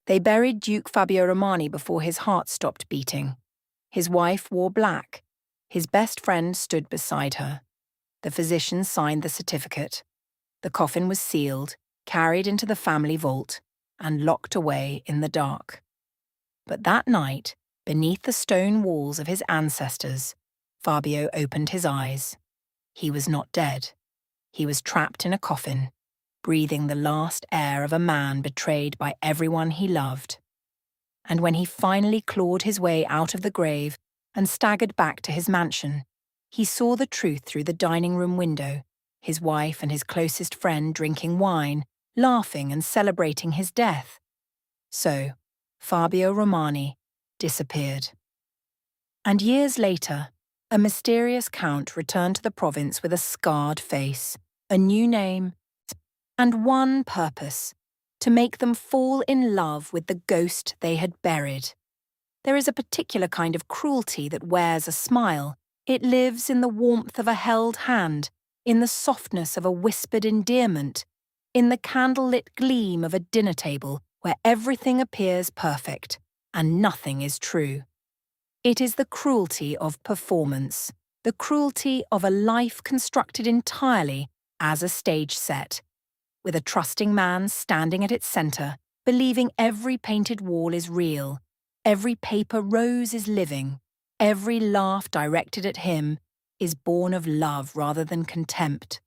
They buried Duke Fabio Romani before his heart stopped beating. His wife wore black. His best friend stood beside her. The physician signed the certificate. The coffin was sealed, carried into the family vault, and locked away in the dark. But that night, beneath the stone walls of his ancestors, Fabio opened his eyes. He was not dead. He was trapped in a coffin, breathing the last air of a man betrayed by everyone he loved. And when he finally clawed his way out of the grave and staggered back to his mansion, he saw the truth through the dining room window, his wife and his closest friend drinking wine, laughing and celebrating his death. So, Fabio Romani disappeared. And years later, a mysterious count returned to the province with a scarred face, a new name, and one purpose: to make them fall in love with the ghost they had buried. There is a particular kind of cruelty that wears a smile. It lives in the warmth of a held hand, in the softness of a whispered endearment, in the candlelit gleam of a dinner table where everything appears perfect and nothing is true. It is the cruelty of performance, the cruelty of a life constructed entirely as a stage set, with a trusting man standing at its center, believing every painted wall is real, every paper rose is living, every laugh directed at him is born of love rather than contempt.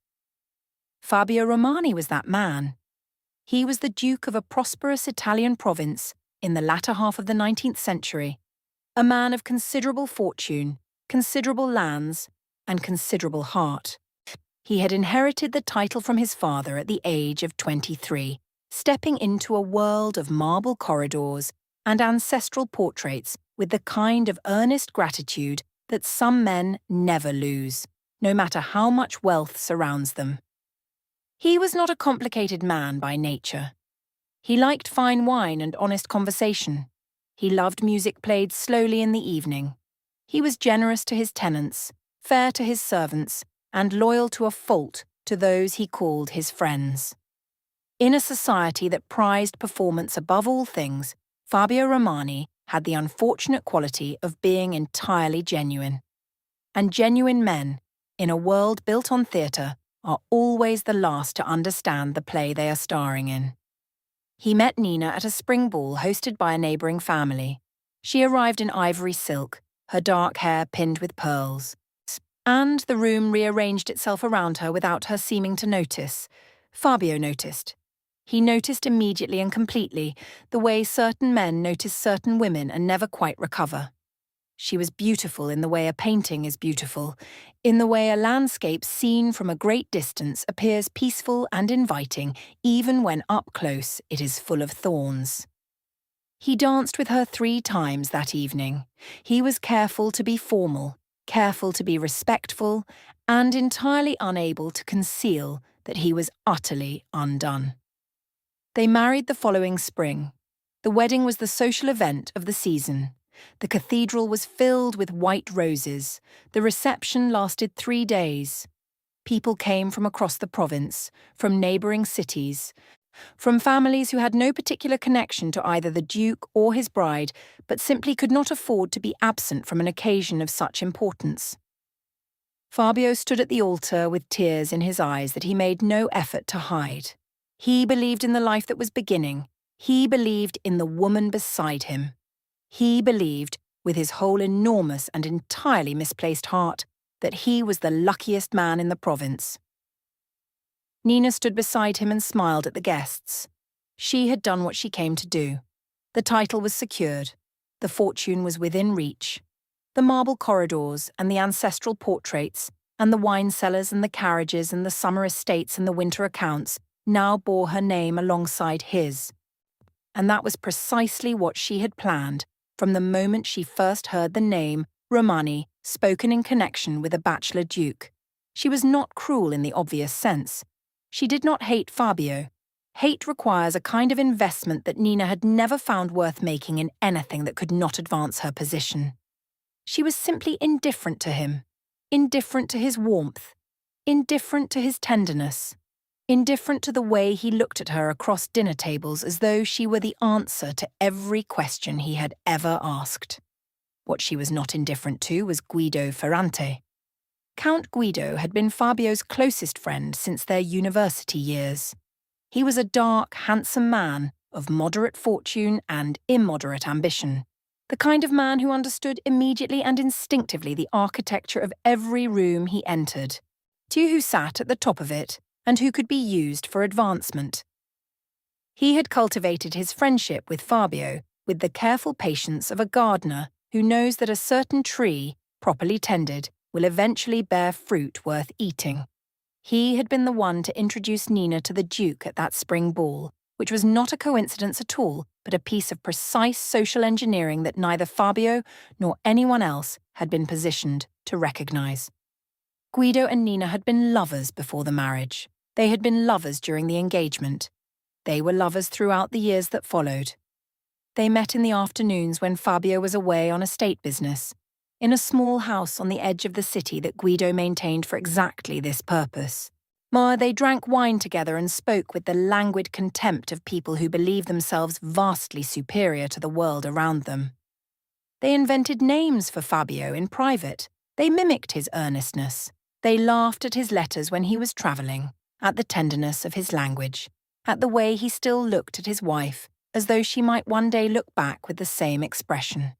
Fabio Romani was that man. He was the duke of a prosperous Italian province in the latter half of the 19th century, a man of considerable fortune, considerable lands, and considerable heart. He had inherited the title from his father at the age of 23, stepping into a world of marble corridors and ancestral portraits with the kind of earnest gratitude that some men never lose, no matter how much wealth surrounds them. He was not a complicated man by nature. He liked fine wine and honest conversation. He loved music played slowly in the evening. He was generous to his tenants, fair to his servants, and loyal to a fault to those he called his friends. In a society that prized performance above all things, Fabio Romani had the unfortunate quality of being entirely genuine. And genuine men, in a world built on theatre, are always the last to understand the play they are starring in. He met Nina at a spring ball hosted by a neighbouring family. She arrived in ivory silk, her dark hair pinned with pearls. And the room rearranged itself around her without her seeming to notice. Fabio noticed. He noticed immediately and completely, the way certain men notice certain women and never quite recover. She was beautiful in the way a painting is beautiful, in the way a landscape seen from a great distance appears peaceful and inviting, even when up close it is full of thorns. He danced with her 3 times that evening. He was careful to be formal, careful to be respectful, and entirely unable to conceal that he was utterly undone. They married the following spring. The wedding was the social event of the season. The cathedral was filled with white roses. The reception lasted 3 days. People came from across the province, from neighbouring cities, from families who had no particular connection to either the Duke or his bride, but simply could not afford to be absent from an occasion of such importance. Fabio stood at the altar with tears in his eyes that he made no effort to hide. He believed in the life that was beginning. He believed in the woman beside him. He believed, with his whole enormous and entirely misplaced heart, that he was the luckiest man in the province. Nina stood beside him and smiled at the guests. She had done what she came to do. The title was secured. The fortune was within reach. The marble corridors and the ancestral portraits and the wine cellars and the carriages and the summer estates and the winter accounts now bore her name alongside his. And that was precisely what she had planned from the moment she first heard the name Romani spoken in connection with a bachelor duke. She was not cruel in the obvious sense. She did not hate Fabio. Hate requires a kind of investment that Nina had never found worth making in anything that could not advance her position. She was simply indifferent to him, indifferent to his warmth, indifferent to his tenderness, indifferent to the way he looked at her across dinner tables as though she were the answer to every question he had ever asked. What she was not indifferent to was Guido Ferrante. Count Guido had been Fabio's closest friend since their university years. He was a dark, handsome man of moderate fortune and immoderate ambition, the kind of man who understood immediately and instinctively the architecture of every room he entered, to who sat at the top of it and who could be used for advancement. He had cultivated his friendship with Fabio with the careful patience of a gardener who knows that a certain tree, properly tended, will eventually bear fruit worth eating. He had been the one to introduce Nina to the Duke at that spring ball, which was not a coincidence at all, but a piece of precise social engineering that neither Fabio nor anyone else had been positioned to recognize. Guido and Nina had been lovers before the marriage. They had been lovers during the engagement. They were lovers throughout the years that followed. They met in the afternoons when Fabio was away on estate business, in a small house on the edge of the city that Guido maintained for exactly this purpose. They drank wine together and spoke with the languid contempt of people who believe themselves vastly superior to the world around them. They invented names for Fabio in private. They mimicked his earnestness. They laughed at his letters when he was travelling, at the tenderness of his language, at the way he still looked at his wife, as though she might one day look back with the same expression.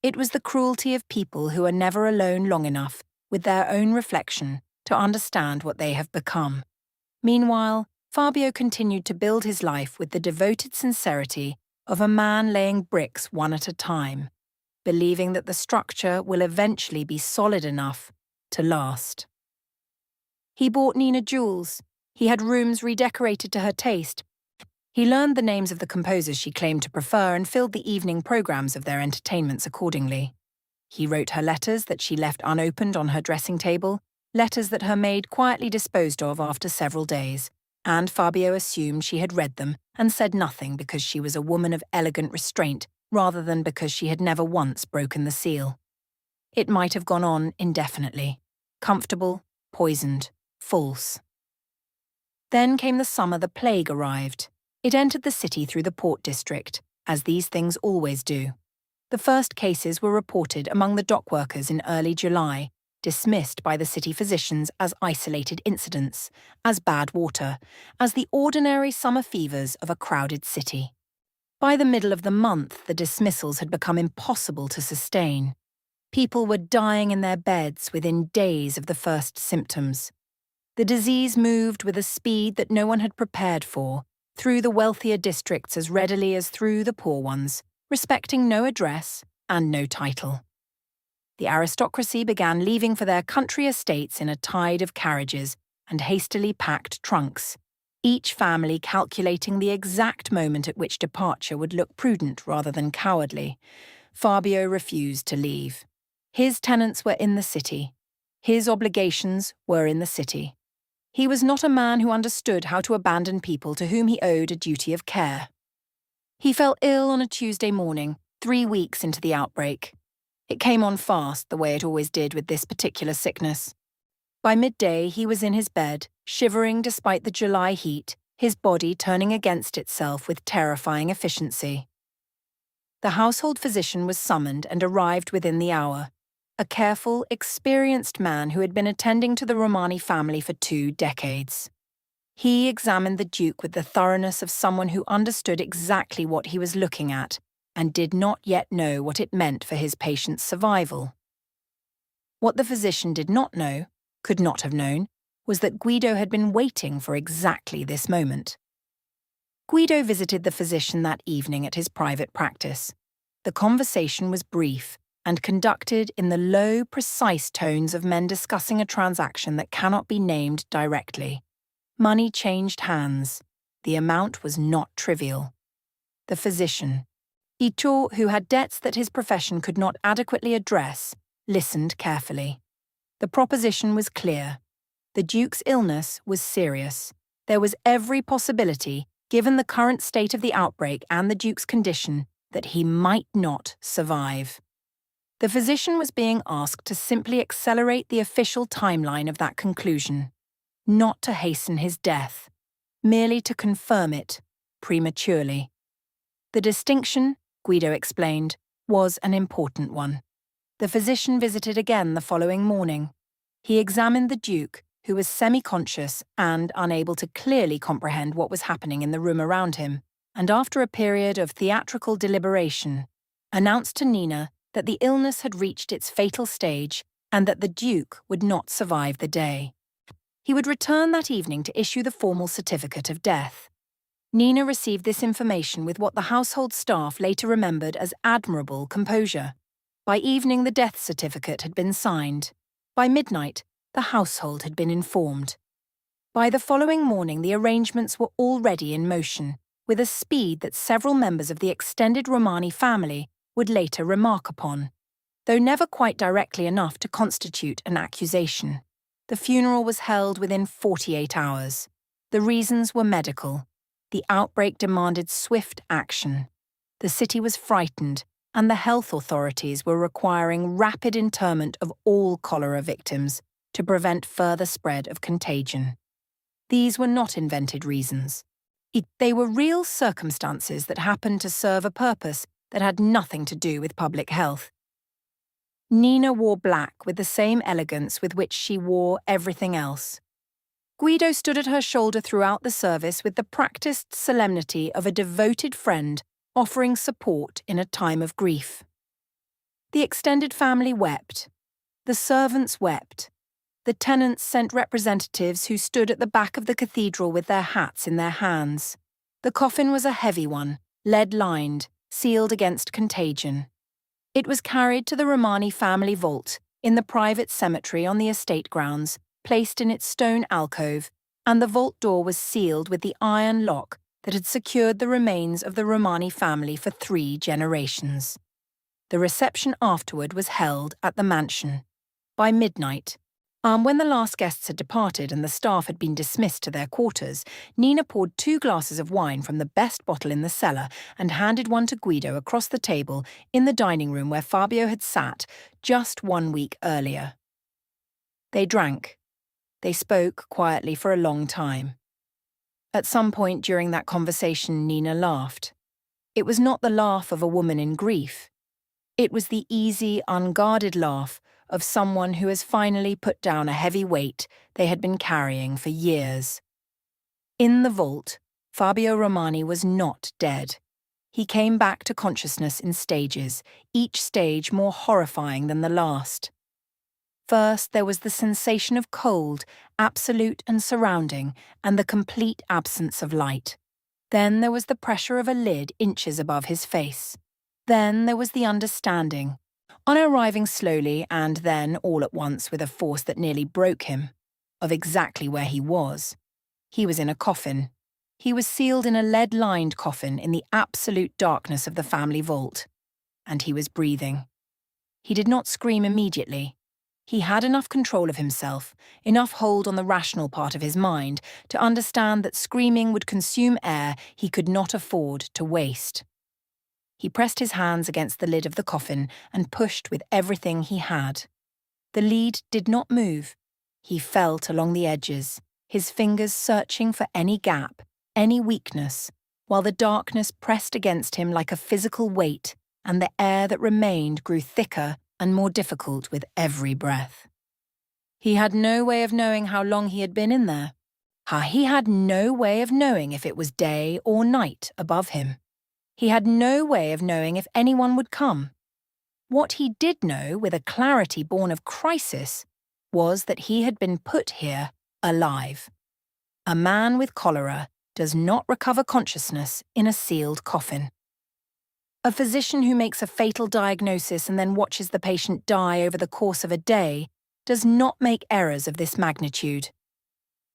It was the cruelty of people who are never alone long enough with their own reflection to understand what they have become. Meanwhile, Fabio continued to build his life with the devoted sincerity of a man laying bricks one at a time, believing that the structure will eventually be solid enough to last. He bought Nina jewels. He had rooms redecorated to her taste. He learned the names of the composers she claimed to prefer and filled the evening programs of their entertainments accordingly. He wrote her letters that she left unopened on her dressing table, letters that her maid quietly disposed of after several days, and Fabio assumed she had read them and said nothing because she was a woman of elegant restraint rather than because she had never once broken the seal. It might have gone on indefinitely. Comfortable, poisoned, false. Then came the summer the plague arrived. It entered the city through the port district, as these things always do. The first cases were reported among the dockworkers in early July, dismissed by the city physicians as isolated incidents, as bad water, as the ordinary summer fevers of a crowded city. By the middle of the month, the dismissals had become impossible to sustain. People were dying in their beds within days of the first symptoms. The disease moved with a speed that no one had prepared for, through the wealthier districts as readily as through the poor ones, respecting no address and no title. The aristocracy began leaving for their country estates in a tide of carriages and hastily packed trunks, each family calculating the exact moment at which departure would look prudent rather than cowardly. Fabio refused to leave. His tenants were in the city. His obligations were in the city. He was not a man who understood how to abandon people to whom he owed a duty of care. He fell ill on a Tuesday morning, 3 weeks into the outbreak. It came on fast, the way it always did with this particular sickness. By midday, he was in his bed, shivering despite the July heat, his body turning against itself with terrifying efficiency. The household physician was summoned and arrived within the hour. A careful, experienced man who had been attending to the Romani family for 2 decades. He examined the Duke with the thoroughness of someone who understood exactly what he was looking at and did not yet know what it meant for his patient's survival. What the physician did not know, could not have known, was that Guido had been waiting for exactly this moment. Guido visited the physician that evening at his private practice. The conversation was brief and conducted in the low, precise tones of men discussing a transaction that cannot be named directly. Money changed hands. The amount was not trivial. The physician, Ito, who had debts that his profession could not adequately address, listened carefully. The proposition was clear. The Duke's illness was serious. There was every possibility, given the current state of the outbreak and the Duke's condition, that he might not survive. The physician was being asked to simply accelerate the official timeline of that conclusion. not to hasten his death, merely to confirm it prematurely. The distinction, Guido explained, was an important one. The physician visited again the following morning. He examined the Duke, who was semi-conscious and unable to clearly comprehend what was happening in the room around him, and after a period of theatrical deliberation, announced to Nina that the illness had reached its fatal stage and that the Duke would not survive the day. He would return that evening to issue the formal certificate of death. Nina received this information with what the household staff later remembered as admirable composure. By evening, the death certificate had been signed. By midnight, the household had been informed. By the following morning, the arrangements were already in motion, with a speed that several members of the extended Romani family would later remark upon, though never quite directly enough to constitute an accusation. The funeral was held within 48 hours. The reasons were medical. The outbreak demanded swift action. The city was frightened, and the health authorities were requiring rapid interment of all cholera victims to prevent further spread of contagion. These were not invented reasons. They were real circumstances that happened to serve a purpose that had nothing to do with public health. Nina wore black with the same elegance with which she wore everything else. Guido stood at her shoulder throughout the service with the practiced solemnity of a devoted friend offering support in a time of grief. The extended family wept. The servants wept. The tenants sent representatives who stood at the back of the cathedral with their hats in their hands. The coffin was a heavy one, lead-lined, sealed against contagion. It was carried to the Romani family vault in the private cemetery on the estate grounds, placed in its stone alcove, and the vault door was sealed with the iron lock that had secured the remains of the Romani family for 3 generations. The reception afterward was held at the mansion. By midnight, when the last guests had departed and the staff had been dismissed to their quarters, Nina poured 2 glasses of wine from the best bottle in the cellar and handed one to Guido across the table in the dining room where Fabio had sat just 1 week earlier. They drank. They spoke quietly for a long time. At some point during that conversation, Nina laughed. It was not the laugh of a woman in grief. It was the easy, unguarded laugh of someone who has finally put down a heavy weight they had been carrying for years. In the vault, Fabio Romani was not dead. He came back to consciousness in stages, each stage more horrifying than the last. First, there was the sensation of cold, absolute and surrounding, and the complete absence of light. Then there was the pressure of a lid inches above his face. Then there was the understanding. On arriving slowly and then all at once with a force that nearly broke him, of exactly where he was. He was in a coffin. He was sealed in a lead-lined coffin in the absolute darkness of the family vault. And he was breathing. He did not scream immediately. He had enough control of himself, enough hold on the rational part of his mind, to understand that screaming would consume air he could not afford to waste. He pressed his hands against the lid of the coffin and pushed with everything he had. The lid did not move. He felt along the edges, his fingers searching for any gap, any weakness, while the darkness pressed against him like a physical weight, and the air that remained grew thicker and more difficult with every breath. He had no way of knowing how long he had been in there. He had no way of knowing if it was day or night above him. He had no way of knowing if anyone would come. What he did know, with a clarity born of crisis, was that he had been put here alive. A man with cholera does not recover consciousness in a sealed coffin. A physician who makes a fatal diagnosis and then watches the patient die over the course of a day does not make errors of this magnitude.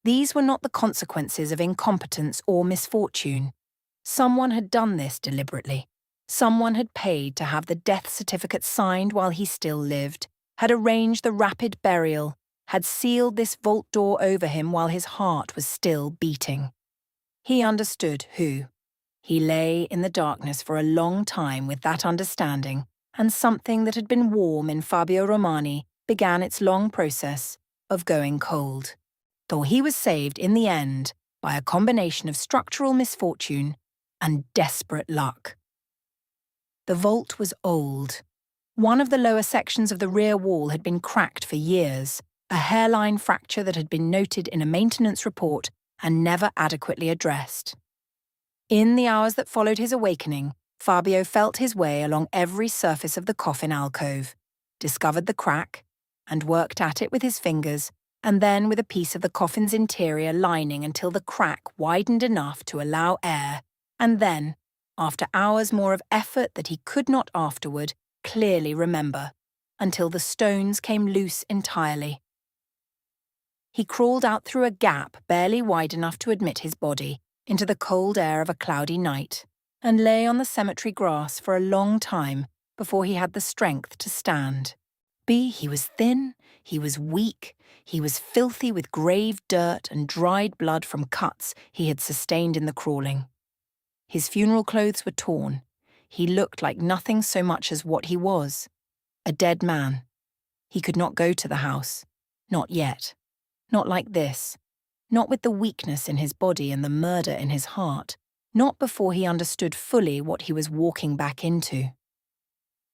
These were not the consequences of incompetence or misfortune. Someone had done this deliberately. Someone had paid to have the death certificate signed while he still lived, had arranged the rapid burial, had sealed this vault door over him while his heart was still beating. He understood who. He lay in the darkness for a long time with that understanding, and something that had been warm in Fabio Romani began its long process of going cold. though he was saved in the end by a combination of structural misfortune and desperate luck. The vault was old. One of the lower sections of the rear wall had been cracked for years, a hairline fracture that had been noted in a maintenance report and never adequately addressed. In the hours that followed his awakening, Fabio felt his way along every surface of the coffin alcove, discovered the crack, and worked at it with his fingers, and then with a piece of the coffin's interior lining until the crack widened enough to allow air, and then, after hours more of effort that he could not afterward clearly remember, until the stones came loose entirely. He crawled out through a gap barely wide enough to admit his body into the cold air of a cloudy night, and lay on the cemetery grass for a long time before he had the strength to stand. He was thin, he was weak, he was filthy with grave dirt and dried blood from cuts he had sustained in the crawling. His funeral clothes were torn. He looked like nothing so much as what he was, a dead man. He could not go to the house. Not yet. Not like this. Not with the weakness in his body and the murder in his heart. Not before he understood fully what he was walking back into.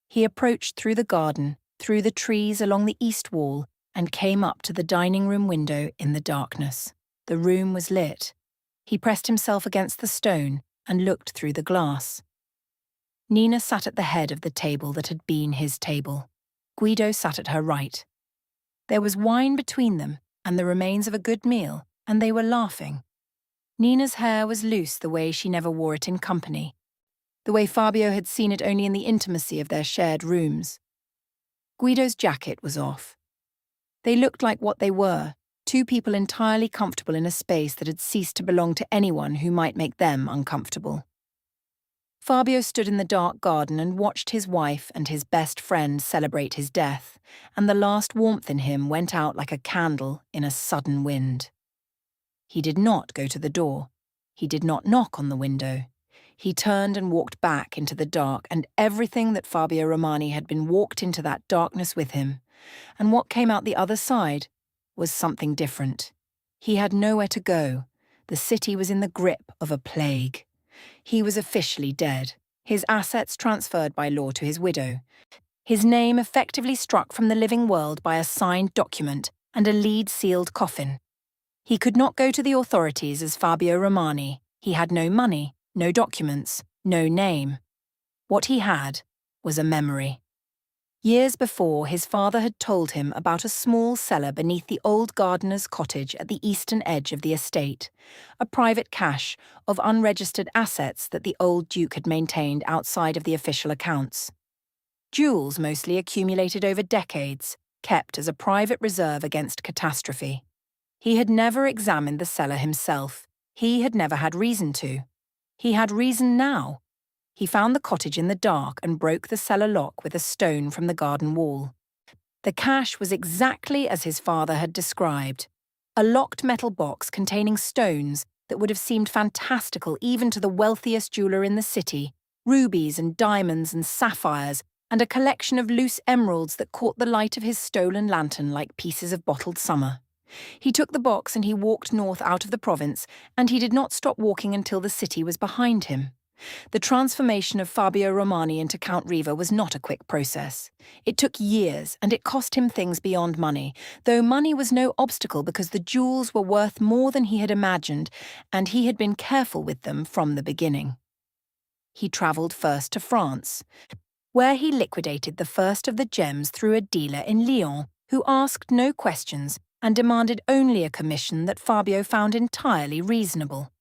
He approached through the garden, through the trees along the east wall, and came up to the dining room window in the darkness. The room was lit. He pressed himself against the stone and looked through the glass. Nina sat at the head of the table that had been his table. Guido sat at her right. There was wine between them and the remains of a good meal, and they were laughing. Nina's hair was loose the way she never wore it in company, the way Fabio had seen it only in the intimacy of their shared rooms. Guido's jacket was off. They looked like what they were, two people entirely comfortable in a space that had ceased to belong to anyone who might make them uncomfortable. Fabio stood in the dark garden and watched his wife and his best friend celebrate his death, and the last warmth in him went out like a candle in a sudden wind. He did not go to the door. He did not knock on the window. He turned and walked back into the dark, and everything that Fabio Romani had been walked into that darkness with him, and what came out the other side was something different. He had nowhere to go. The city was in the grip of a plague. He was officially dead, his assets transferred by law to his widow, his name effectively struck from the living world by a signed document and a lead-sealed coffin. He could not go to the authorities as Fabio Romani. He had no money, no documents, no name. What he had was a memory. Years before, his father had told him about a small cellar beneath the old gardener's cottage at the eastern edge of the estate, a private cache of unregistered assets that the old Duke had maintained outside of the official accounts. Jewels mostly accumulated over decades, kept as a private reserve against catastrophe. He had never examined the cellar himself. He had never had reason to. He had reason now. He found the cottage in the dark and broke the cellar lock with a stone from the garden wall. The cache was exactly as his father had described, a locked metal box containing stones that would have seemed fantastical even to the wealthiest jeweller in the city, rubies and diamonds and sapphires, and a collection of loose emeralds that caught the light of his stolen lantern like pieces of bottled summer. He took the box and he walked north out of the province, and he did not stop walking until the city was behind him. The transformation of Fabio Romani into Count Riva was not a quick process. It took years, and it cost him things beyond money, though money was no obstacle because the jewels were worth more than he had imagined, and he had been careful with them from the beginning. He travelled first to France, where he liquidated the first of the gems through a dealer in Lyon, who asked no questions and demanded only a commission that Fabio found entirely reasonable.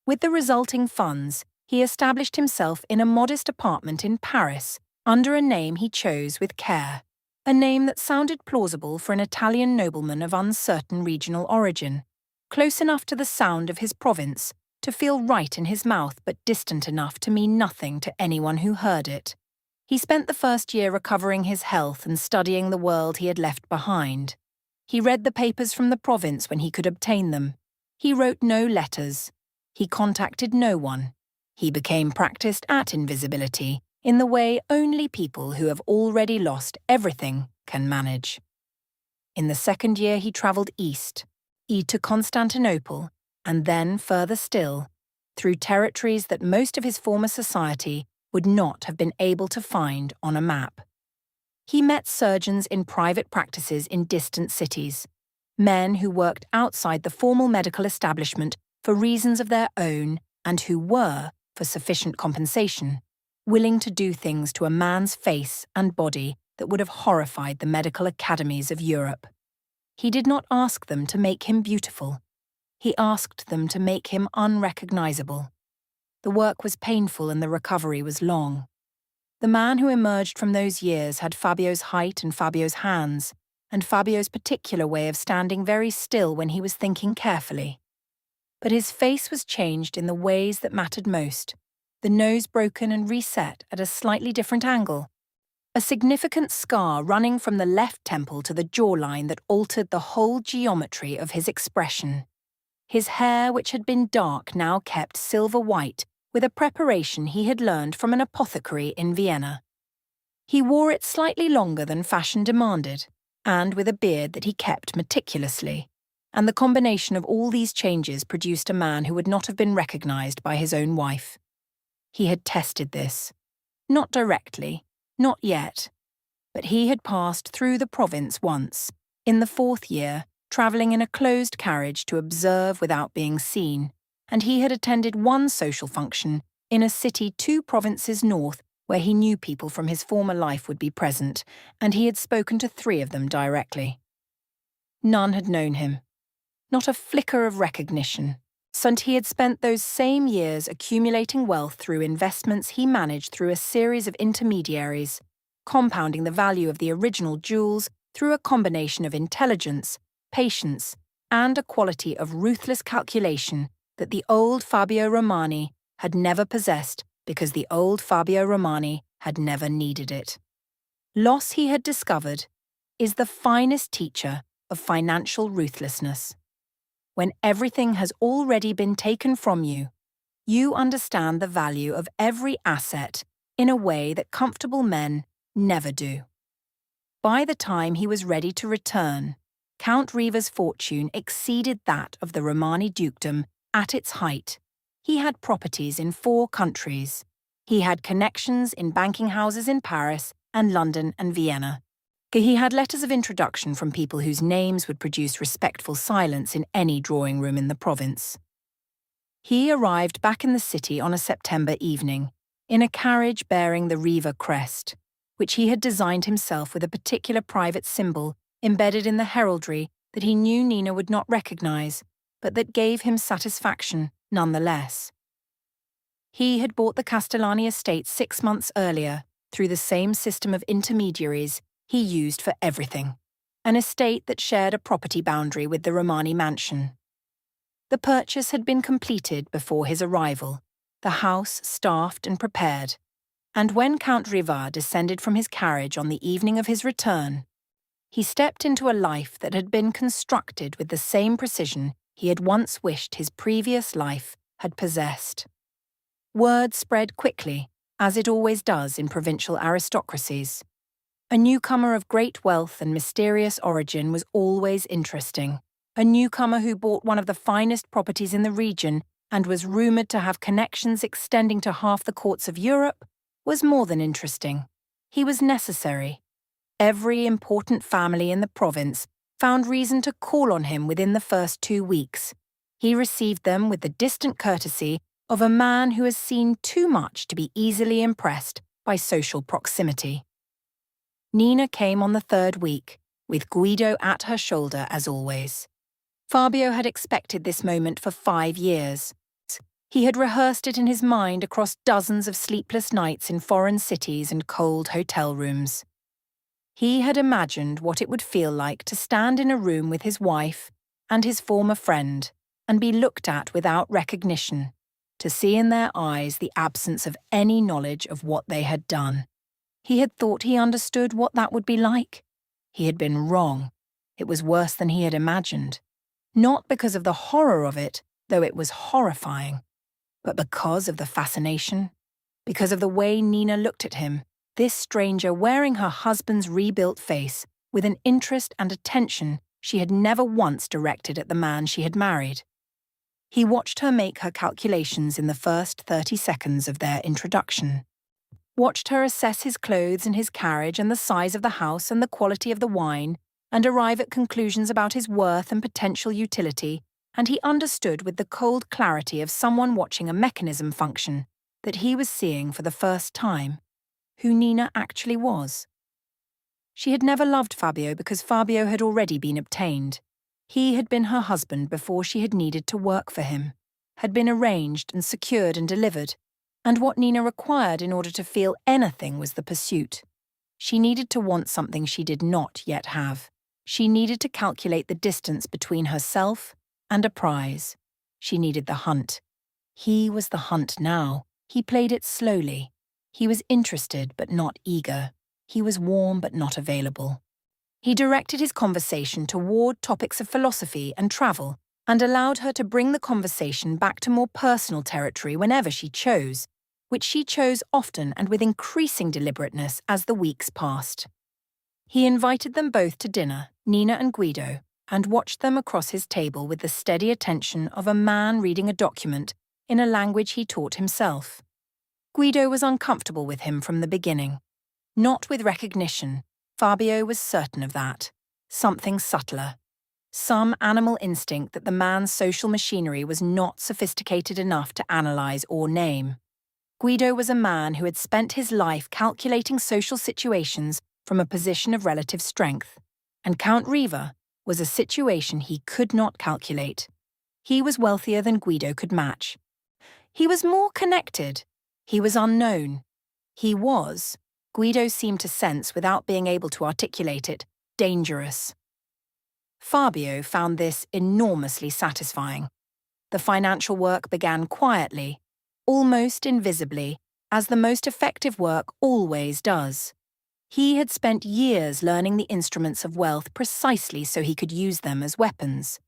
With the resulting funds, he established himself in a modest apartment in Paris, under a name he chose with care, a name that sounded plausible for an Italian nobleman of uncertain regional origin, close enough to the sound of his province to feel right in his mouth but distant enough to mean nothing to anyone who heard it. He spent the first year recovering his health and studying the world he had left behind. He read the papers from the province when he could obtain them. He wrote no letters. He contacted no one. He became practiced at invisibility in the way only people who have already lost everything can manage. In the second year he travelled east. to Constantinople, and then further still, through territories that most of his former society would not have been able to find on a map. He met surgeons in private practices in distant cities, men who worked outside the formal medical establishment for reasons of their own and who were, for sufficient compensation, willing to do things to a man's face and body that would have horrified the medical academies of Europe. He did not ask them to make him beautiful. He asked them to make him unrecognizable. The work was painful and the recovery was long. The man who emerged from those years had Fabio's height and Fabio's hands, and Fabio's particular way of standing very still when he was thinking carefully. But his face was changed in the ways that mattered most, the nose broken and reset at a slightly different angle, a significant scar running from the left temple to the jawline that altered the whole geometry of his expression. His hair, which had been dark, now kept silver white, with a preparation he had learned from an apothecary in Vienna. He wore it slightly longer than fashion demanded, and with a beard that he kept meticulously, and the combination of all these changes produced a man who would not have been recognized by his own wife. He had tested this. Not directly, not yet, but he had passed through the province once, in the 4th year, travelling in a closed carriage to observe without being seen, and he had attended one social function in a city 2 provinces north where he knew people from his former life would be present, and he had spoken to 3 of them directly. None had known him. Not a flicker of recognition, since he had spent those same years accumulating wealth through investments he managed through a series of intermediaries, compounding the value of the original jewels through a combination of intelligence, patience, and a quality of ruthless calculation that the old Fabio Romani had never possessed because the old Fabio Romani had never needed it. Loss, he had discovered, is the finest teacher of financial ruthlessness. When everything has already been taken from you, you understand the value of every asset in a way that comfortable men never do. By the time he was ready to return, Count Riva's fortune exceeded that of the Romani dukedom at its height. He had properties in 4 countries. He had connections in banking houses in Paris and London and Vienna. He had letters of introduction from people whose names would produce respectful silence in any drawing room in the province. He arrived back in the city on a September evening, in a carriage bearing the Riva crest, which he had designed himself with a particular private symbol embedded in the heraldry that he knew Nina would not recognize, but that gave him satisfaction nonetheless. He had bought the Castellani estate 6 months earlier through the same system of intermediaries he used for everything, an estate that shared a property boundary with the Romani mansion. The purchase had been completed before his arrival, the house staffed and prepared, and when Count Riva descended from his carriage on the evening of his return, he stepped into a life that had been constructed with the same precision he had once wished his previous life had possessed. Word spread quickly, as it always does in provincial aristocracies. A newcomer of great wealth and mysterious origin was always interesting. A newcomer who bought one of the finest properties in the region and was rumoured to have connections extending to half the courts of Europe was more than interesting. He was necessary. Every important family in the province found reason to call on him within the first 2 weeks. He received them with the distant courtesy of a man who has seen too much to be easily impressed by social proximity. Nina came on the 3rd week, with Guido at her shoulder as always. Fabio had expected this moment for 5 years. He had rehearsed it in his mind across dozens of sleepless nights in foreign cities and cold hotel rooms. He had imagined what it would feel like to stand in a room with his wife and his former friend and be looked at without recognition, to see in their eyes the absence of any knowledge of what they had done. He had thought he understood what that would be like. He had been wrong. It was worse than he had imagined. Not because of the horror of it, though it was horrifying, but because of the fascination, because of the way Nina looked at him, this stranger wearing her husband's rebuilt face with an interest and attention She had never once directed at the man she had married. He watched her make her calculations in the first 30 seconds of their introduction. Watched her assess his clothes and his carriage and the size of the house and the quality of the wine, and arrive at conclusions about his worth and potential utility, and he understood with the cold clarity of someone watching a mechanism function that he was seeing for the first time who Nina actually was. She had never loved Fabio because Fabio had already been obtained. He had been her husband before she had needed to work for him, had been arranged and secured and delivered, and what Nina required in order to feel anything was the pursuit. She needed to want something she did not yet have. She needed to calculate the distance between herself and a prize. She needed the hunt. He was the hunt now. He played it slowly. He was interested but not eager. He was warm but not available. He directed his conversation toward topics of philosophy and travel, and allowed her to bring the conversation back to more personal territory whenever she chose, which she chose often and with increasing deliberateness as the weeks passed. He invited them both to dinner, Nina and Guido, and watched them across his table with the steady attention of a man reading a document in a language he taught himself. Guido was uncomfortable with him from the beginning. Not with recognition. Fabio was certain of that. Something subtler. Some animal instinct that the man's social machinery was not sophisticated enough to analyze or name. Guido was a man who had spent his life calculating social situations from a position of relative strength, and Count Riva was a situation he could not calculate. He was wealthier than Guido could match. He was more connected. He was unknown. He was, Guido seemed to sense without being able to articulate it, dangerous. Fabio found this enormously satisfying. The financial work began quietly, almost invisibly, as the most effective work always does. He had spent years learning the instruments of wealth precisely so he could use them as weapons,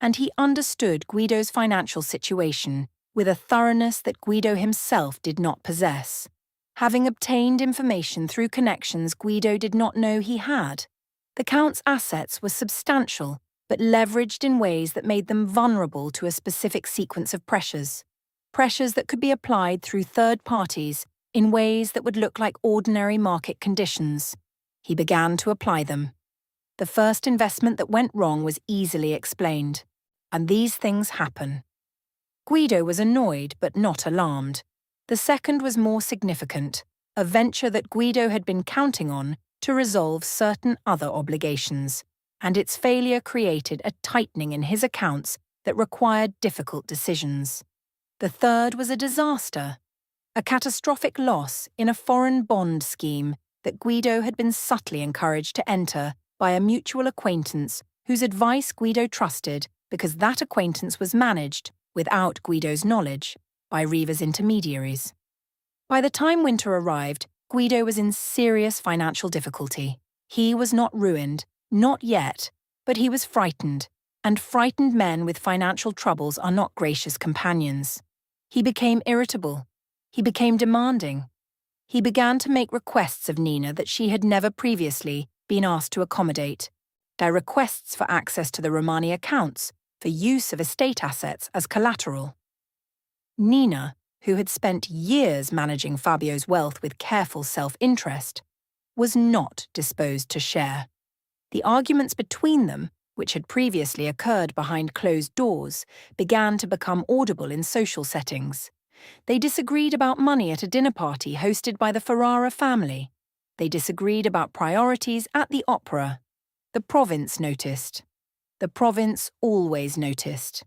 and he understood Guido's financial situation with a thoroughness that Guido himself did not possess, having obtained information through connections Guido did not know he had. The Count's assets were substantial, but leveraged in ways that made them vulnerable to a specific sequence of pressures that could be applied through third parties in ways that would look like ordinary market conditions. He began to apply them. The first investment that went wrong was easily explained, and these things happen. Guido was annoyed but not alarmed. The second was more significant, a venture that Guido had been counting on to resolve certain other obligations, and its failure created a tightening in his accounts that required difficult decisions. The third was a disaster, a catastrophic loss in a foreign bond scheme that Guido had been subtly encouraged to enter by a mutual acquaintance whose advice Guido trusted because that acquaintance was managed, without Guido's knowledge, by Riva's intermediaries. By the time winter arrived, Guido was in serious financial difficulty. He was not ruined, not yet, but he was frightened, and frightened men with financial troubles are not gracious companions. He became irritable. He became demanding. He began to make requests of Nina that she had never previously been asked to accommodate. Their requests for access to the Romani accounts, for use of estate assets as collateral. Nina, who had spent years managing Fabio's wealth with careful self-interest, was not disposed to share. The arguments between them, which had previously occurred behind closed doors, began to become audible in social settings. They disagreed about money at a dinner party hosted by the Ferrara family. They disagreed about priorities at the opera. The province noticed. The province always noticed.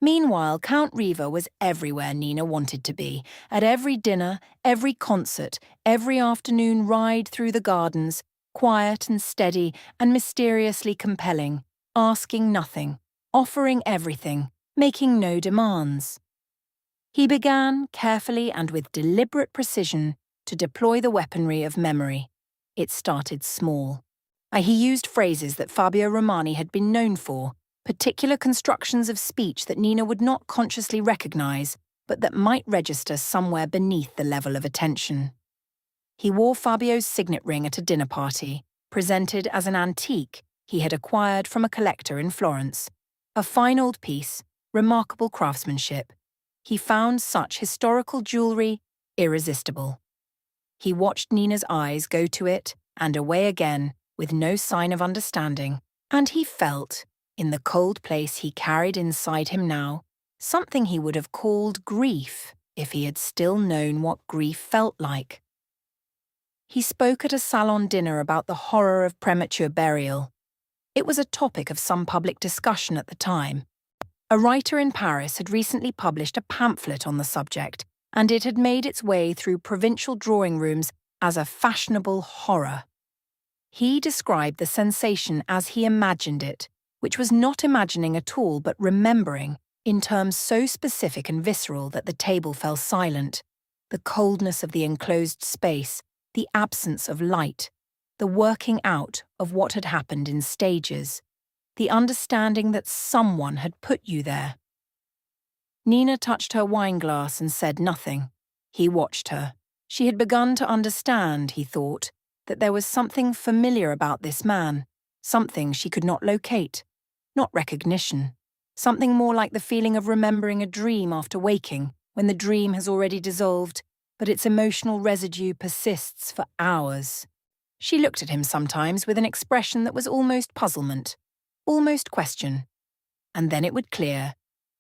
Meanwhile, Count Riva was everywhere Nina wanted to be, at every dinner, every concert, every afternoon ride through the gardens, quiet and steady and mysteriously compelling, asking nothing, offering everything, making no demands. He began, carefully and with deliberate precision, to deploy the weaponry of memory. It started small. He used phrases that Fabio Romani had been known for, particular constructions of speech that Nina would not consciously recognize, but that might register somewhere beneath the level of attention. He wore Fabio's signet ring at a dinner party, presented as an antique, he had acquired from a collector in Florence. A fine old piece, remarkable craftsmanship. He found such historical jewellery irresistible. He watched Nina's eyes go to it and away again with no sign of understanding, and he felt, in the cold place he carried inside him now, something he would have called grief if he had still known what grief felt like. He spoke at a salon dinner about the horror of premature burial. It was a topic of some public discussion at the time. A writer in Paris had recently published a pamphlet on the subject, and it had made its way through provincial drawing rooms as a fashionable horror. He described the sensation as he imagined it, which was not imagining at all but remembering, in terms so specific and visceral that the table fell silent. The coldness of the enclosed space, the absence of light, the working out of what had happened in stages, the understanding that someone had put you there. Nina touched her wineglass and said nothing. He watched her. She had begun to understand, he thought, that there was something familiar about this man, something she could not locate, not recognition, something more like the feeling of remembering a dream after waking, when the dream has already dissolved, but its emotional residue persists for hours. She looked at him sometimes with an expression that was almost puzzlement, almost question, and then it would clear,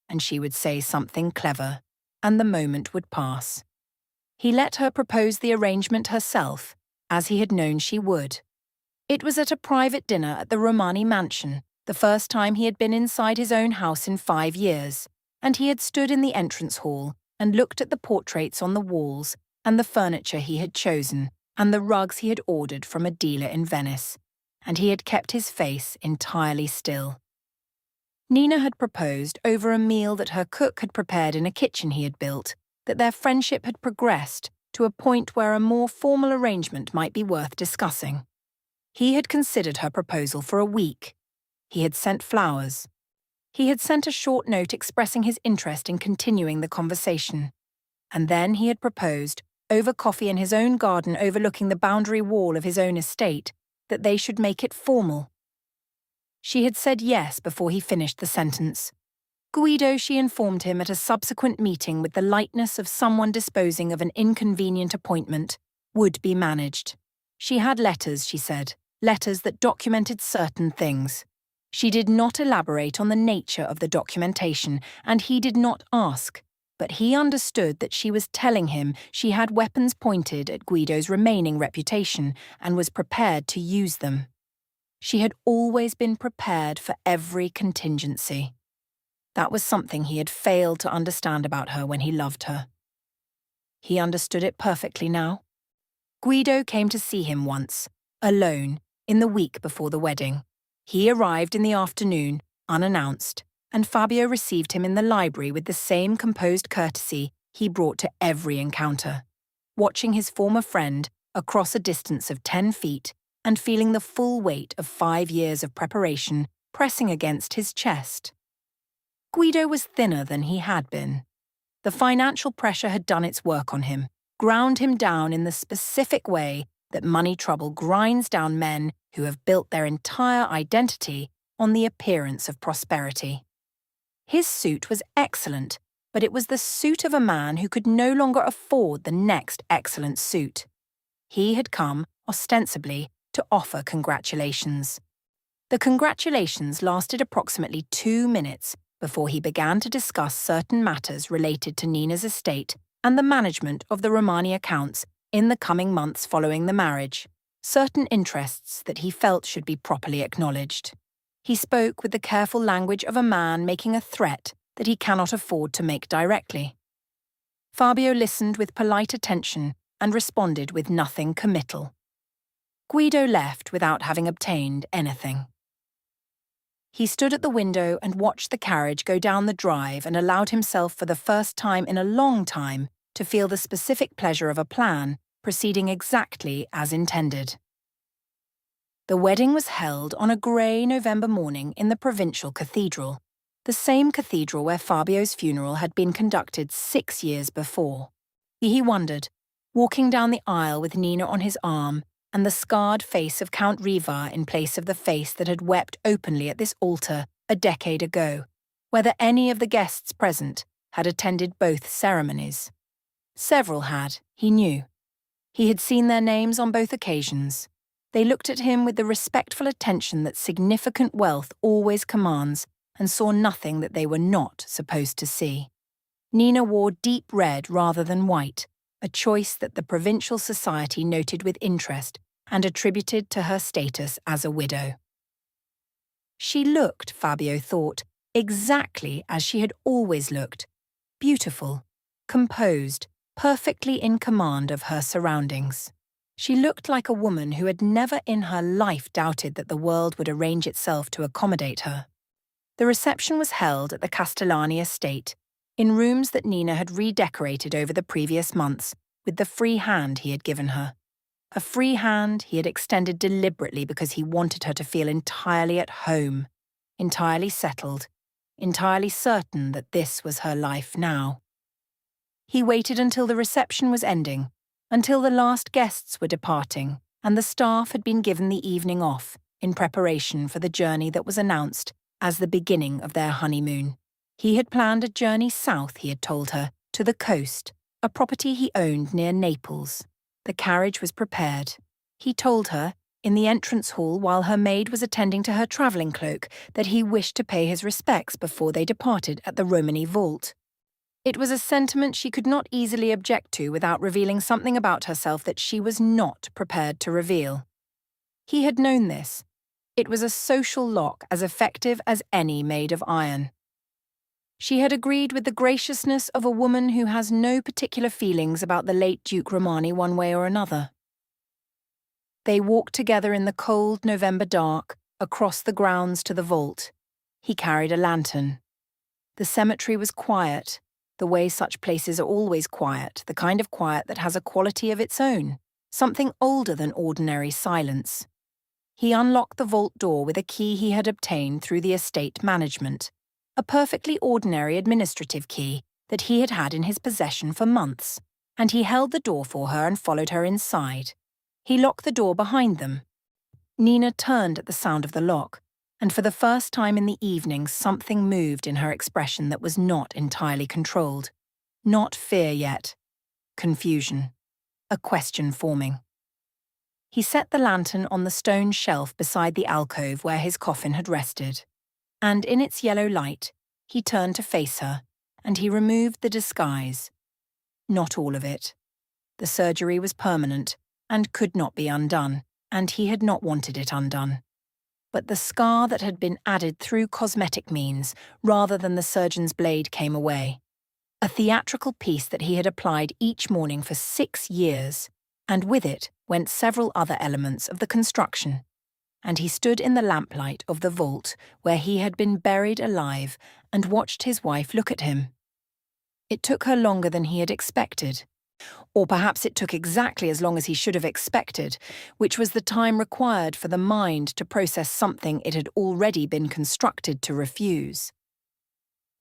and she would say something clever, and the moment would pass. He let her propose the arrangement herself, as he had known she would. It was at a private dinner at the Romani mansion, the first time he had been inside his own house in 5 years, and he had stood in the entrance hall and looked at the portraits on the walls and the furniture he had chosen and the rugs he had ordered from a dealer in Venice, and he had kept his face entirely still. Nina had proposed, over a meal that her cook had prepared in a kitchen he had built, that their friendship had progressed to a point where a more formal arrangement might be worth discussing. He had considered her proposal for a week. He had sent flowers. He had sent a short note expressing his interest in continuing the conversation. And then he had proposed, over coffee in his own garden overlooking the boundary wall of his own estate, that they should make it formal. She had said yes before he finished the sentence. Guido, she informed him at a subsequent meeting with the lightness of someone disposing of an inconvenient appointment, would be managed. She had letters, she said, letters that documented certain things. She did not elaborate on the nature of the documentation, and he did not ask, but he understood that she was telling him she had weapons pointed at Guido's remaining reputation and was prepared to use them. She had always been prepared for every contingency. That was something he had failed to understand about her when he loved her. He understood it perfectly now. Guido came to see him once, alone, in the week before the wedding. He arrived in the afternoon, unannounced, and Fabio received him in the library with the same composed courtesy he brought to every encounter, watching his former friend across a distance of 10 feet and feeling the full weight of 5 years of preparation pressing against his chest. Guido was thinner than he had been. The financial pressure had done its work on him, ground him down in the specific way that money trouble grinds down men who have built their entire identity on the appearance of prosperity. His suit was excellent, but it was the suit of a man who could no longer afford the next excellent suit. He had come, ostensibly, to offer congratulations. The congratulations lasted approximately 2 minutes before he began to discuss certain matters related to Nina's estate and the management of the Romani accounts in the coming months following the marriage, certain interests that he felt should be properly acknowledged. He spoke with the careful language of a man making a threat that he cannot afford to make directly. Fabio listened with polite attention and responded with nothing committal. Guido left without having obtained anything. He stood at the window and watched the carriage go down the drive and allowed himself for the first time in a long time to feel the specific pleasure of a plan proceeding exactly as intended. The wedding was held on a grey November morning in the provincial cathedral, the same cathedral where Fabio's funeral had been conducted 6 years before. He wondered, walking down the aisle with Nina on his arm and the scarred face of Count Riva in place of the face that had wept openly at this altar a decade ago, whether any of the guests present had attended both ceremonies. Several had, he knew. He had seen their names on both occasions. They looked at him with the respectful attention that significant wealth always commands and saw nothing that they were not supposed to see. Nina wore deep red rather than white, a choice that the provincial society noted with interest and attributed to her status as a widow. She looked, Fabio thought, exactly as she had always looked, beautiful, composed, perfectly in command of her surroundings. She looked like a woman who had never in her life doubted that the world would arrange itself to accommodate her. The reception was held at the Castellani estate, in rooms that Nina had redecorated over the previous months with the free hand he had given her. A free hand he had extended deliberately because he wanted her to feel entirely at home, entirely settled, entirely certain that this was her life now. He waited until the reception was ending, until the last guests were departing and the staff had been given the evening off in preparation for the journey that was announced as the beginning of their honeymoon. He had planned a journey south, he had told her, to the coast, a property he owned near Naples. The carriage was prepared. He told her, in the entrance hall while her maid was attending to her travelling cloak, that he wished to pay his respects before they departed at the Romani vault. It was a sentiment she could not easily object to without revealing something about herself that she was not prepared to reveal. He had known this. It was a social lock as effective as any made of iron. She had agreed with the graciousness of a woman who has no particular feelings about the late Duke Romani one way or another. They walked together in the cold November dark, across the grounds to the vault. He carried a lantern. The cemetery was quiet, the way such places are always quiet, the kind of quiet that has a quality of its own, something older than ordinary silence. He unlocked the vault door with a key he had obtained through the estate management, a perfectly ordinary administrative key that he had had in his possession for months, and he held the door for her and followed her inside. He locked the door behind them. Nina turned at the sound of the lock, and for the first time in the evening something moved in her expression that was not entirely controlled. Not fear yet. Confusion. A question forming. He set the lantern on the stone shelf beside the alcove where his coffin had rested, and in its yellow light, he turned to face her, and he removed the disguise. Not all of it. The surgery was permanent and could not be undone, and he had not wanted it undone. But the scar that had been added through cosmetic means, rather than the surgeon's blade, came away. A theatrical piece that he had applied each morning for 6 years, and with it went several other elements of the construction. And he stood in the lamplight of the vault where he had been buried alive and watched his wife look at him. It took her longer than he had expected. Or perhaps it took exactly as long as he should have expected, which was the time required for the mind to process something it had already been constructed to refuse.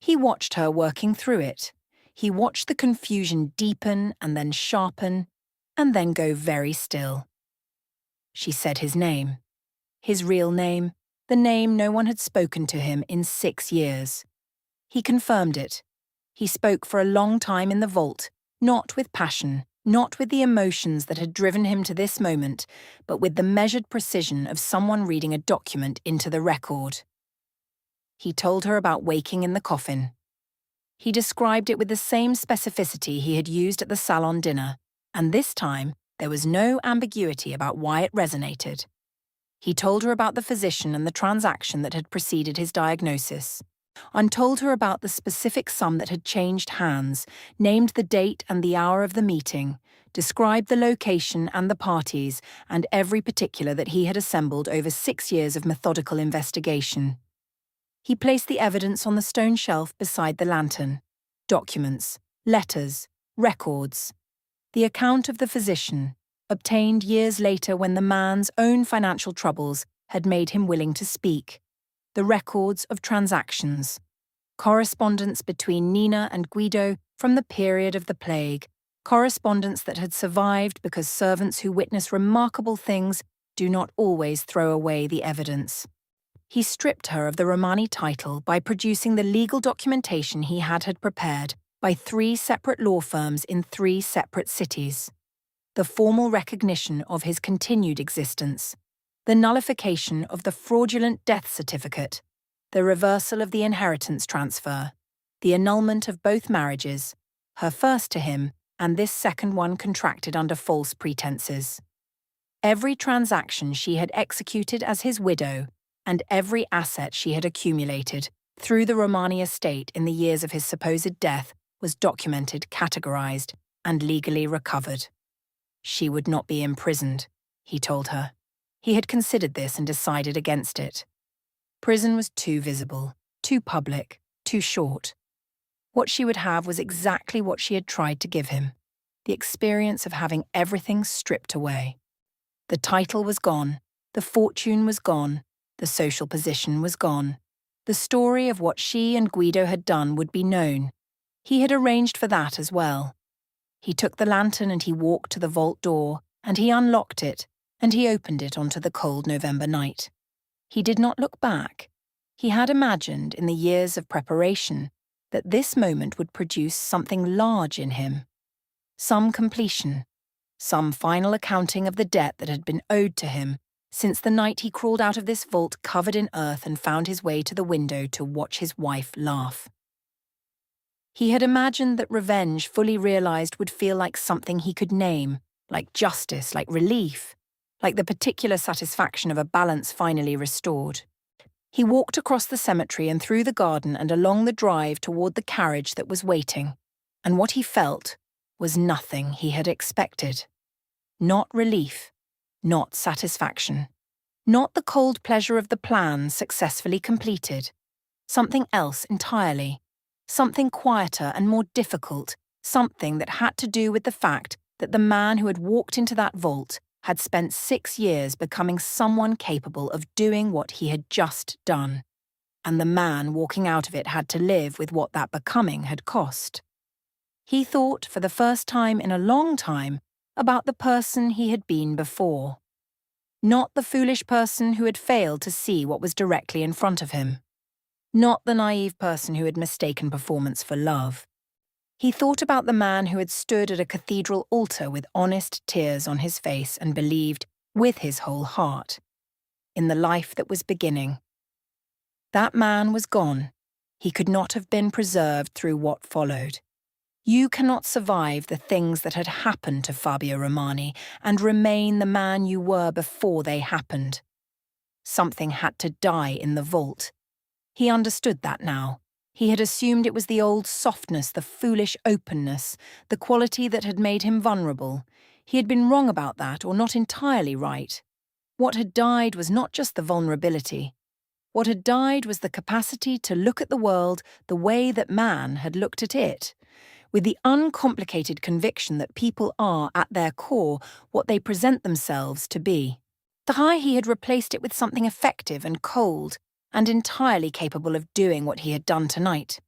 He watched her working through it. He watched the confusion deepen and then sharpen, and then go very still. She said his name. His real name, the name no one had spoken to him in 6 years. He confirmed it. He spoke for a long time in the vault, not with passion, not with the emotions that had driven him to this moment, but with the measured precision of someone reading a document into the record. He told her about waking in the coffin. He described it with the same specificity he had used at the salon dinner, and this time there was no ambiguity about why it resonated. He told her about the physician and the transaction that had preceded his diagnosis, and told her about the specific sum that had changed hands, named the date and the hour of the meeting, described the location and the parties, and every particular that he had assembled over 6 years of methodical investigation. He placed the evidence on the stone shelf beside the lantern. Documents, letters, records. The account of the physician, obtained years later when the man's own financial troubles had made him willing to speak. The records of transactions. Correspondence between Nina and Guido from the period of the plague, correspondence that had survived because servants who witness remarkable things do not always throw away the evidence. He stripped her of the Romani title by producing the legal documentation he had prepared by 3 separate law firms in 3 separate cities. The formal recognition of his continued existence, the nullification of the fraudulent death certificate, the reversal of the inheritance transfer, the annulment of both marriages, her first to him and this second one contracted under false pretenses. Every transaction she had executed as his widow and every asset she had accumulated through the Romani estate in the years of his supposed death was documented, categorized, and legally recovered. She would not be imprisoned, he told her. He had considered this and decided against it. Prison was too visible, too public, too short. What she would have was exactly what she had tried to give him, the experience of having everything stripped away. The title was gone, the fortune was gone, the social position was gone. The story of what she and Guido had done would be known. He had arranged for that as well. He took the lantern and he walked to the vault door, and he unlocked it, and he opened it onto the cold November night. He did not look back. He had imagined in the years of preparation that this moment would produce something large in him. Some completion, some final accounting of the debt that had been owed to him since the night he crawled out of this vault covered in earth and found his way to the window to watch his wife laugh. He had imagined that revenge fully realized would feel like something he could name, like justice, like relief, like the particular satisfaction of a balance finally restored. He walked across the cemetery and through the garden and along the drive toward the carriage that was waiting, and what he felt was nothing he had expected. Not relief, not satisfaction, not the cold pleasure of the plan successfully completed. Something else entirely, something quieter and more difficult, something that had to do with the fact that the man who had walked into that vault had spent 6 years becoming someone capable of doing what he had just done, and the man walking out of it had to live with what that becoming had cost. He thought, for the first time in a long time, about the person he had been before. Not the foolish person who had failed to see what was directly in front of him. Not the naive person who had mistaken performance for love. He thought about the man who had stood at a cathedral altar with honest tears on his face and believed, with his whole heart, in the life that was beginning. That man was gone. He could not have been preserved through what followed. You cannot survive the things that had happened to Fabio Romani and remain the man you were before they happened. Something had to die in the vault. He understood that now. He had assumed it was the old softness, the foolish openness, the quality that had made him vulnerable. He had been wrong about that, or not entirely right. What had died was not just the vulnerability. What had died was the capacity to look at the world the way that man had looked at it, with the uncomplicated conviction that people are, at their core, what they present themselves to be. He had replaced it with something effective and cold, and entirely capable of doing what he had done tonight.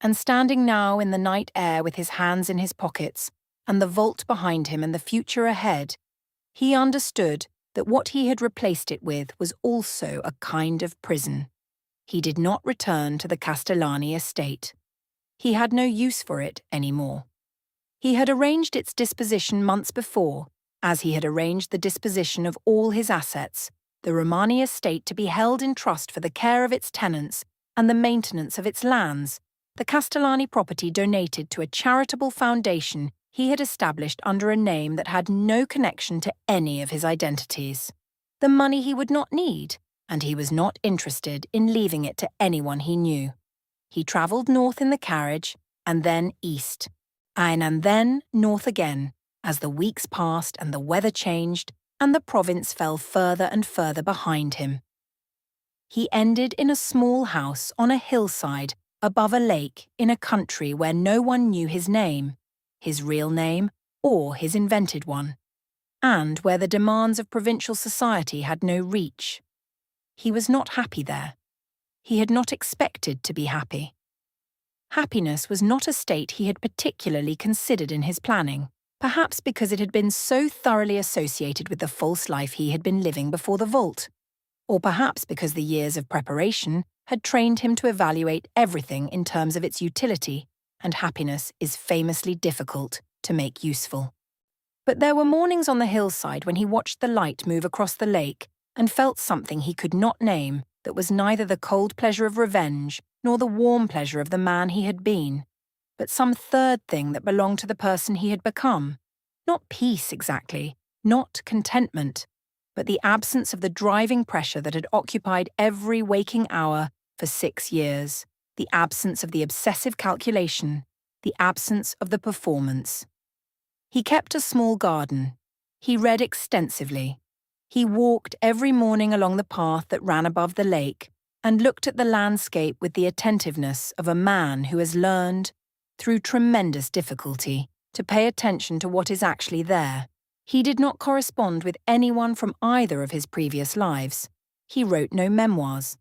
And standing now in the night air with his hands in his pockets, and the vault behind him and the future ahead, he understood that what he had replaced it with was also a kind of prison. He did not return to the Castellani estate. He had no use for it anymore. He had arranged its disposition months before, as he had arranged the disposition of all his assets, the Romani estate to be held in trust for the care of its tenants and the maintenance of its lands, the Castellani property donated to a charitable foundation he had established under a name that had no connection to any of his identities. The money he would not need, and he was not interested in leaving it to anyone he knew. He travelled north in the carriage, and then east, and then north again, as the weeks passed and the weather changed, and the province fell further and further behind him. He ended in a small house on a hillside above a lake in a country where no one knew his name, his real name, or his invented one, and where the demands of provincial society had no reach. He was not happy there. He had not expected to be happy. Happiness was not a state he had particularly considered in his planning, perhaps because it had been so thoroughly associated with the false life he had been living before the vault, or perhaps because the years of preparation had trained him to evaluate everything in terms of its utility, and happiness is famously difficult to make useful. But there were mornings on the hillside when he watched the light move across the lake and felt something he could not name that was neither the cold pleasure of revenge nor the warm pleasure of the man he had been, but some third thing that belonged to the person he had become. Not peace exactly, not contentment, but the absence of the driving pressure that had occupied every waking hour for 6 years, the absence of the obsessive calculation, the absence of the performance. He kept a small garden. He read extensively. He walked every morning along the path that ran above the lake and looked at the landscape with the attentiveness of a man who has learned, through tremendous difficulty, to pay attention to what is actually there. He did not correspond with anyone from either of his previous lives. He wrote no memoirs.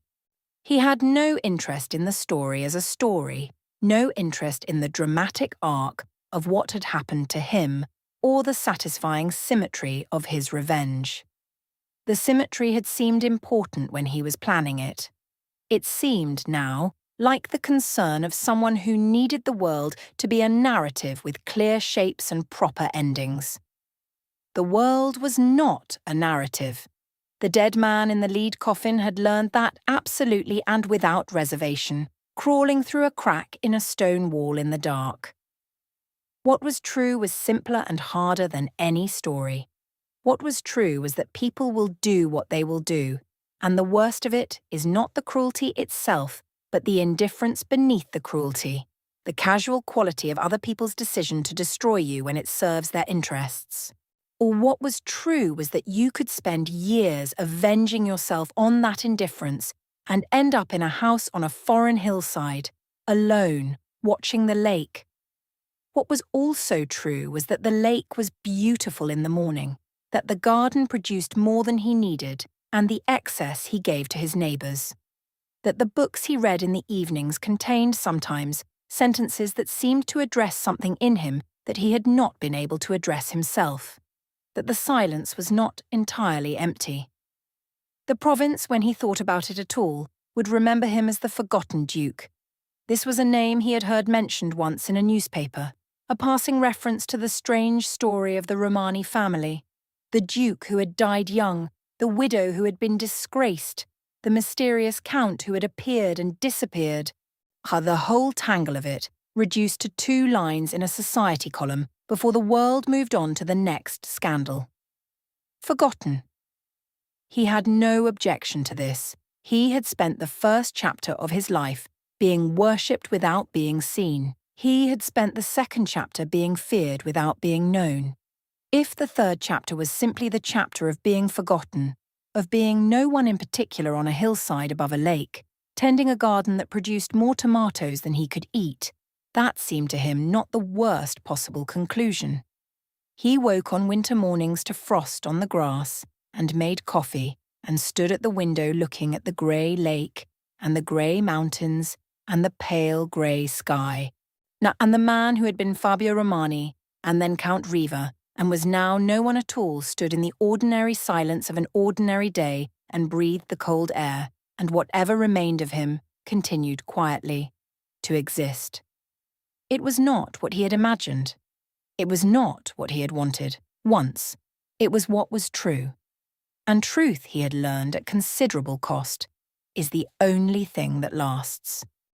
He had no interest in the story as a story, no interest in the dramatic arc of what had happened to him or the satisfying symmetry of his revenge. The symmetry had seemed important when he was planning it. It seemed now like the concern of someone who needed the world to be a narrative with clear shapes and proper endings. The world was not a narrative. The dead man in the lead coffin had learned that absolutely and without reservation, crawling through a crack in a stone wall in the dark. What was true was simpler and harder than any story. What was true was that people will do what they will do, and the worst of it is not the cruelty itself, but the indifference beneath the cruelty, the casual quality of other people's decision to destroy you when it serves their interests. Or what was true was that you could spend years avenging yourself on that indifference and end up in a house on a foreign hillside, alone, watching the lake. What was also true was that the lake was beautiful in the morning, that the garden produced more than he needed, and the excess he gave to his neighbours. That the books he read in the evenings contained sometimes sentences that seemed to address something in him that he had not been able to address himself. That the silence was not entirely empty. The province, when he thought about it at all, would remember him as the forgotten Duke. This was a name he had heard mentioned once in a newspaper, a passing reference to the strange story of the Romani family, the Duke who had died young, the widow who had been disgraced, the mysterious Count who had appeared and disappeared. The whole tangle of it reduced to 2 lines in a society column before the world moved on to the next scandal. Forgotten. He had no objection to this. He had spent the first chapter of his life being worshipped without being seen. He had spent the second chapter being feared without being known. If the third chapter was simply the chapter of being forgotten, of being no one in particular on a hillside above a lake, tending a garden that produced more tomatoes than he could eat, that seemed to him not the worst possible conclusion. He woke on winter mornings to frost on the grass and made coffee and stood at the window looking at the grey lake and the grey mountains and the pale grey sky. And the man who had been Fabio Romani and then Count Riva and was now no one at all stood in the ordinary silence of an ordinary day and breathed the cold air, and whatever remained of him continued quietly to exist. It was not what he had imagined. It was not what he had wanted, once. It was what was true. And truth, he had learned at considerable cost, is the only thing that lasts.